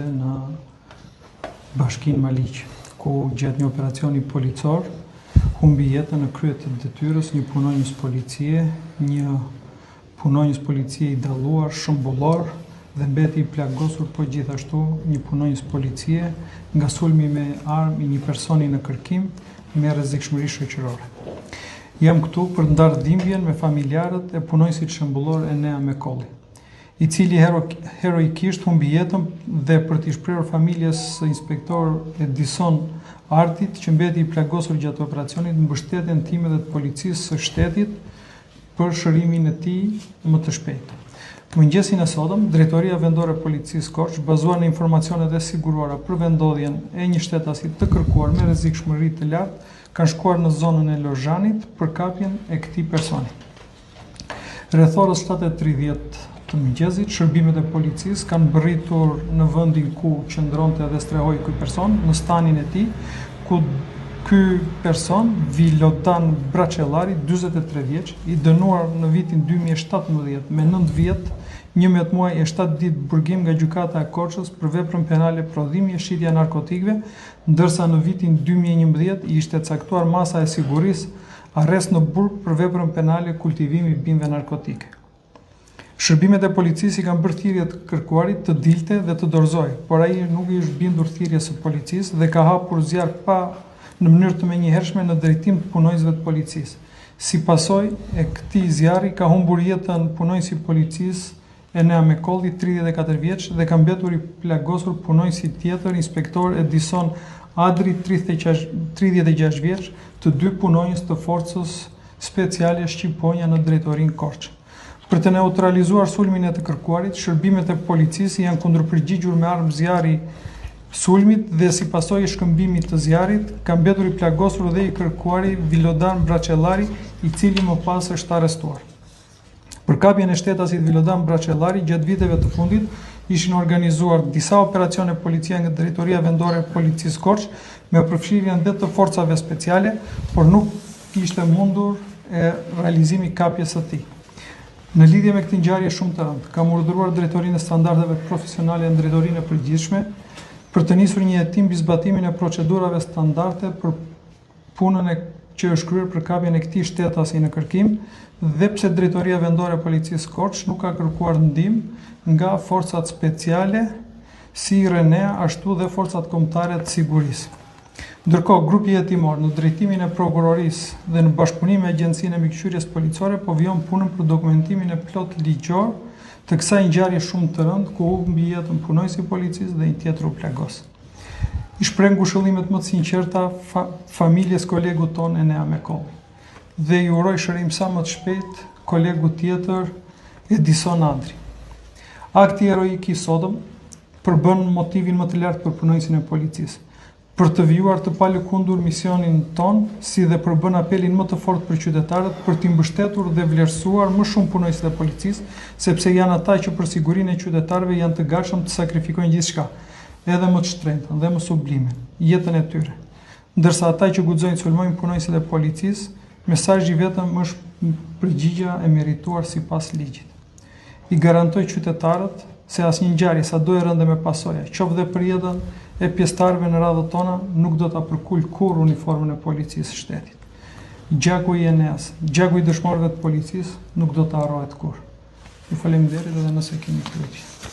në Bashkinë Maliq, ku gjatë një operacioni policor humbi jetën në krye të detyrës një punonjës policie i dalluar, shëmbullor dhe mbeti i plagosur, po gjithashtu një punonjës policie nga sulmi me armë i një personi në kërkim me rrezikshmëri shoqërore. Jam këtu për të ndarë dhimbjen me familjarët e punonjësit shëmbullor Enea Mekolli, i cili heroikisht humbi jetën dhe për t'i shprehur familjes së inspektor Edison Artit, që mbeti i plagosur gjatë operacionit, mbështetjen time dhe të policisë së shtetit për shërimin e tij më të shpejtë. Mëngjesin e sotëm, Drejtoria Vendore e Policisë Korç, bazuar në informacionet e siguruara për vendodhjen e një shtetasi të kërkuar me rrezikshmëri të lartë, kanë shkuar në zonën e Lozhanit për kapjen e këtij personi. Rreth orës 7:30 të mëngjesit, shërbimet e policisë kanë bërritur në vendin ku qëndronte dhe strehoi ky person, në stanin e tij, ku ky person, Vilodan Braçellari, 43 vjeç, i dënuar në vitin 2017 me 9 vjet, 11 muaj e 7 ditë burgim nga gjykata e Korçës për veprën penale prodhimi e shitja narkotikëve, ndërsa në vitin 2011 i ishte caktuar masa e sigurisë arrest në burg për veprën penale kultivimi bimëve narkotike. Shërbimet e policisë i kanë bërë thirrje të kërkuarit të dilte dhe të dorëzojë, por ai nuk i është bindur thirrjes së policisë dhe ka hapur zjarr në mënyrë të menjëhershme në drejtim të punonjësve të policisë. Si pasojë e këtij zjarri ka humbur jetën punonjësi i policisë Enea Mekolli, 34 vjeç, dhe ka mbetur i plagosur punonjësi tjetër, inspektor Edison Adri, 36 vjeç, të dy punonjës të forcës speciale Shqiponja në drejtorinë Korç. Për të neutralizuar sulmin e të kërkuarit, shërbimet e policisë janë kundërpërgjigjur me armë zjarri sulmit dhe si pasojë e shkëmbimit të zjarrit, ka mbetur i plagosur dhe i kërkuari Vilodan Braçellari, i cili më pas është arrestuar. Për kapjen e shtetasit Vilodan Braçellari, gjatë viteve të fundit ishin organizuar disa operacione policie nga Drejtoria Vendore e Policisë Korç me përfshirjen dhe të forcave speciale, por nuk ishte mundur realizimi i kapjes së tij. Në lidhje me këtë ngjarje shumë të rëndë, kam urdhëruar Drejtorinë e Standardeve Profesionale në Drejtorinë e Përgjithshme për të nisur një hetim mbi zbatimin e procedurave standarde për punën që është kryer për kapjen e këtij shtetasi në kërkim, dhe pse Drejtoria Vendore e Policisë Korç nuk ka kërkuar ndihmë nga forcat speciale si Renea, ashtu dhe forcat kombëtare të sigurisë. Ndërkohë, grupi hetimor në drejtimin e prokurorisë dhe në bashkëpunim me Agjencinë e Mikëqyrjes Policore po vjon punën për dokumentimin e plot ligjor të kësaj ngjarje shumë të rëndë, ku humbi jetën punonjësi i policisë dhe një tjetër u plagos. I shpreh ngushëllimet më të sinqerta familjes kolegut ton Enea Mekolli dhe i uroj shërim sa më të shpejt kolegut tjetër Edison Adri. Akti heroik i sotëm përbën motivin më të lartë për punonjësin e policisë, për të vijuar të palëkundur misionin ton, si dhe përbën apelin më të fortë për qytetarët për t'i mbështetur dhe vlerësuar më shumë punonjësit e policisë, sepse janë ata që për sigurinë e qytetarëve janë të gatshëm të sakrifikojnë gjithçka, edhe më të shtrenjtën dhe më sublimen, jetën e tyre. Ndërsa ata që guxojnë të sulmojnë punonjësit e policisë, mesazhi vetëm është përgjigja e merituar sipas ligjit. I garantoj qytetarët se asnjë ngjarje sado e rënde me pasoja, qoftë dhe për jetën e pjesëtarëve në radhët tona, nuk do ta përkull kurrë uniformën e policisë së shtetit. Gjaku i Eneas, gjaku i dëshmorëve të policisë nuk do të harrohet kurrë. Ju faleminderit edhe nëse keni pyetje.